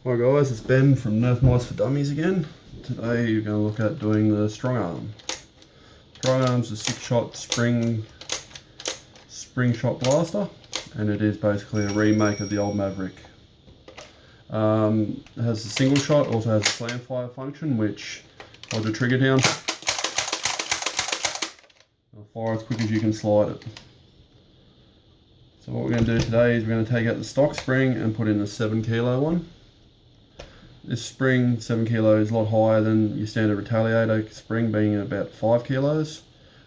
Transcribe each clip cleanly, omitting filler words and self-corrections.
Hi guys, it's Ben from Nerf Mods for Dummies again. Today you're going to look at doing the Strongarm. Strongarm's a 6-shot spring shot blaster, and it is basically a remake of the old Maverick. It has a single shot, also has a slam fire function, which hold the trigger down, it'll fire as quick as you can slide it. So what we're going to do today is we're going to take out the stock spring and put in the 7 kilo one. This spring, 7 kilos, is a lot higher than your standard Retaliator spring, being about 5 kilos,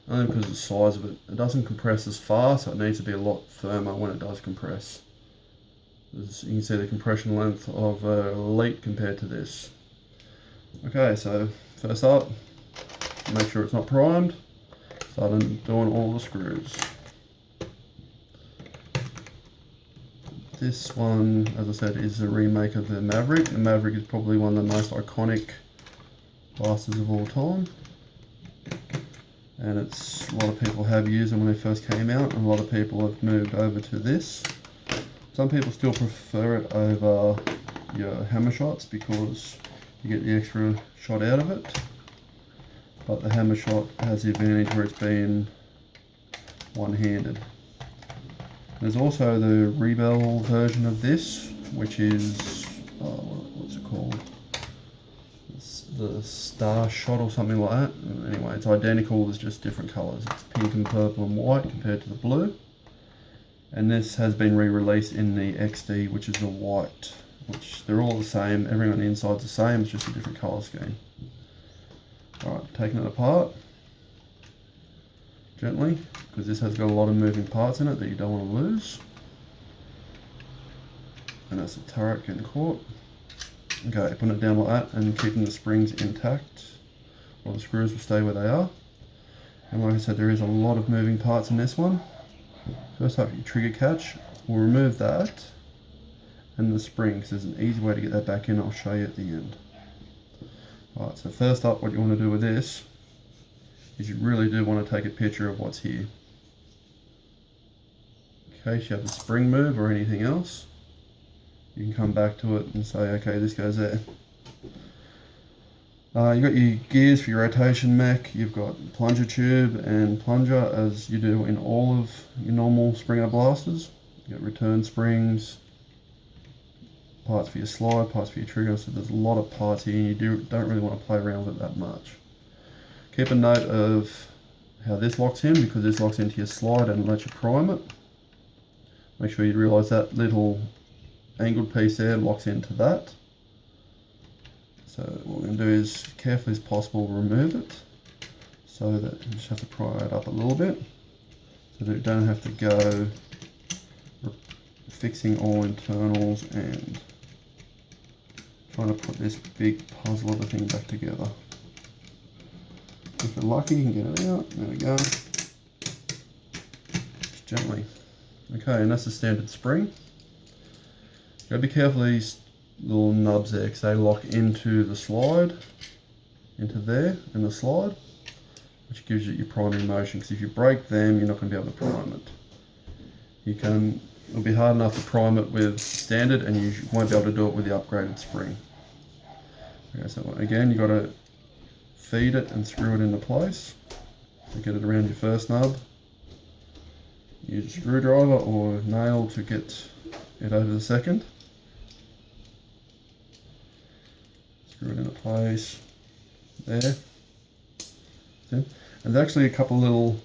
only because of the size of it. It doesn't compress as far, so it needs to be a lot firmer when it does compress. As you can see the compression length of Elite compared to this. Okay, so first up, make sure it's not primed. Start doing all the screws. This one, as I said, is a remake of the Maverick. The Maverick is probably one of the most iconic blasters of all time. And it's a lot of people have used them when they first came out, and a lot of people have moved over to this. Some people still prefer it over your hammer shots because you get the extra shot out of it. But the hammer shot has the advantage where it's being one-handed. There's also the Rebel version of this, which is, what's it called? It's the Star Shot or something like that. Anyway, it's identical, there's just different colours. It's pink and purple and white compared to the blue. And this has been re-released in the XD, which is the white, which they're all the same. Everything on the inside's the same, it's just a different colour scheme. Alright, taking it apart gently, because this has got a lot of moving parts in it that you don't want to lose. And that's the turret getting caught. Okay, putting it down like that and keeping the springs intact, or the screws will stay where they are. And like I said, there is a lot of moving parts in this one. First up, your trigger catch, we'll remove that and the spring, because there's an easy way to get that back in. I'll show you at the end. Alright, so first up, what you want to do with this is you really do want to take a picture of what's here. In case you have a spring move or anything else, you can come back to it and say, okay, this goes there. You've got your gears for your rotation mech, you've got plunger tube and plunger as you do in all of your normal Springer blasters. You've got return springs, parts for your slide, parts for your trigger, so there's a lot of parts here and you don't really want to play around with it that much. Keep a note of how this locks in, because this locks into your slide and lets you prime it. Make sure you realise that little angled piece there locks into that. So what we're going to do is, carefully as possible, remove it, so that you just have to pry it up a little bit, so that you don't have to go fixing all internals and trying to put this big puzzle of a thing back together. If you're lucky, you can get it out. There we go. Just gently. Okay, and that's the standard spring. You gotta be careful of these little nubs there, because they lock into the slide, into there in the slide, which gives you your priming motion. Because if you break them, you're not going to be able to prime it. It'll be hard enough to prime it with standard, and you won't be able to do it with the upgraded spring. Okay, so again, you got to feed it and screw it into place to get it around your first nub. Use a screwdriver or nail to get it over the second. Screw it into place there. And there's actually a couple little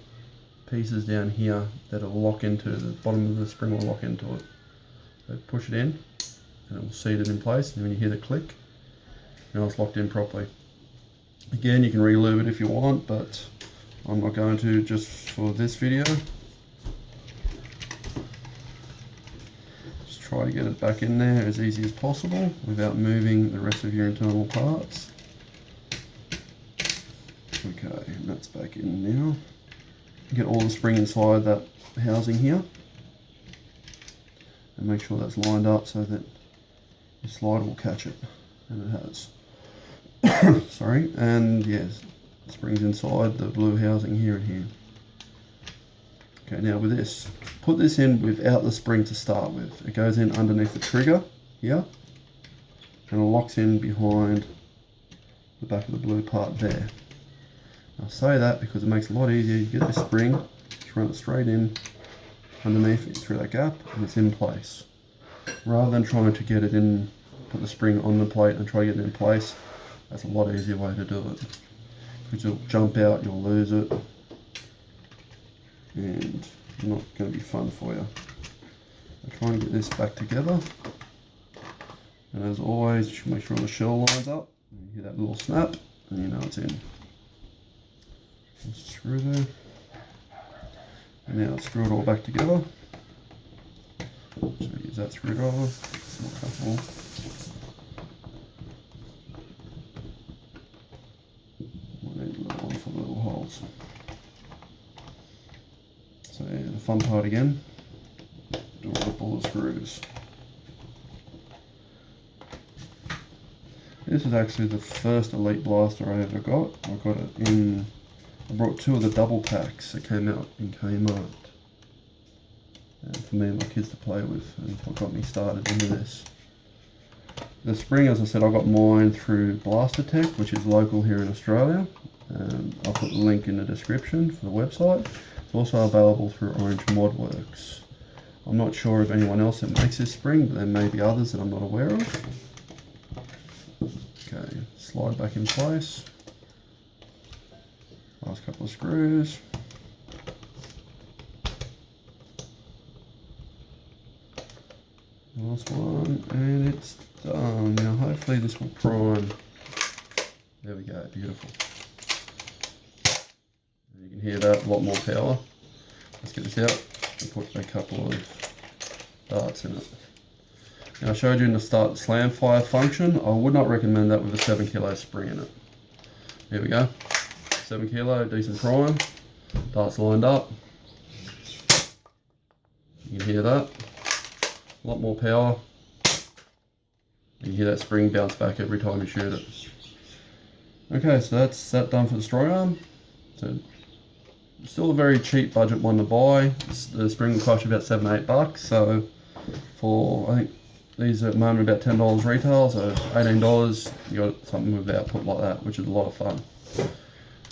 pieces down here that will lock into the bottom of the spring, will lock into it. So push it in and it will seat it in place, and when you hear the click, now it's locked in properly. Again, you can re-lube it if you want, but I'm not going to just for this video. Just try to get it back in there as easy as possible without moving the rest of your internal parts. Okay, and that's back in now. Get all the spring inside that housing here. And make sure that's lined up so that your slider will catch it. And it has. Sorry, and yes, springs inside the blue housing here and here. Okay, now with this, put this in without the spring to start with. It goes in underneath the trigger here. and it locks in behind the back of the blue part there. I say that because it makes it a lot easier. You get the spring, just run it straight in underneath it through that gap, and it's in place. Rather than trying to get it in, put the spring on the plate and try to get it in place, that's a lot easier way to do it. Because you'll jump out, you'll lose it, and not going to be fun for you. So try and get this back together. And as always, you should make sure the shell lines up. You hear that little snap, and you know it's in. Just screw there. And now let's screw it all back together. So use that screwdriver. It's more comfortable. We'll need a little one for the little holes. So yeah, the fun part again, doing up all the screws. This is actually the first Elite Blaster I ever got. I got it in, I brought 2 of the double packs that came out in Kmart. And for me and my kids to play with, and what got me started into this. The spring, as I said, I got mine through Blaster Tech, which is local here in Australia. I'll put the link in the description for the website. It's also available through Orange Modworks. I'm not sure of anyone else that makes this spring, but there may be others that I'm not aware of. Okay, slide back in place. Last couple of screws. Last one, and it's done. Now hopefully this will prime. There we go, beautiful. And you can hear that, a lot more power. Let's get this out and put a couple of darts in it. Now I showed you in the start the slam fire function. I would not recommend that with a 7 kilo spring in it. Here we go. 7 kilo, decent prime. Darts lined up. You can hear that. A lot more power. You can hear that spring bounce back every time you shoot it. Okay, so that's that done for the Strongarm. So still a very cheap budget one to buy. The spring will cost you about $7-8. So for, I think these are at the moment about $10 retail, so $18 you got something with output like that, which is a lot of fun.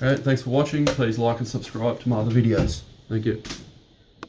Alright, thanks for watching. Please like and subscribe to my other videos. Thank you.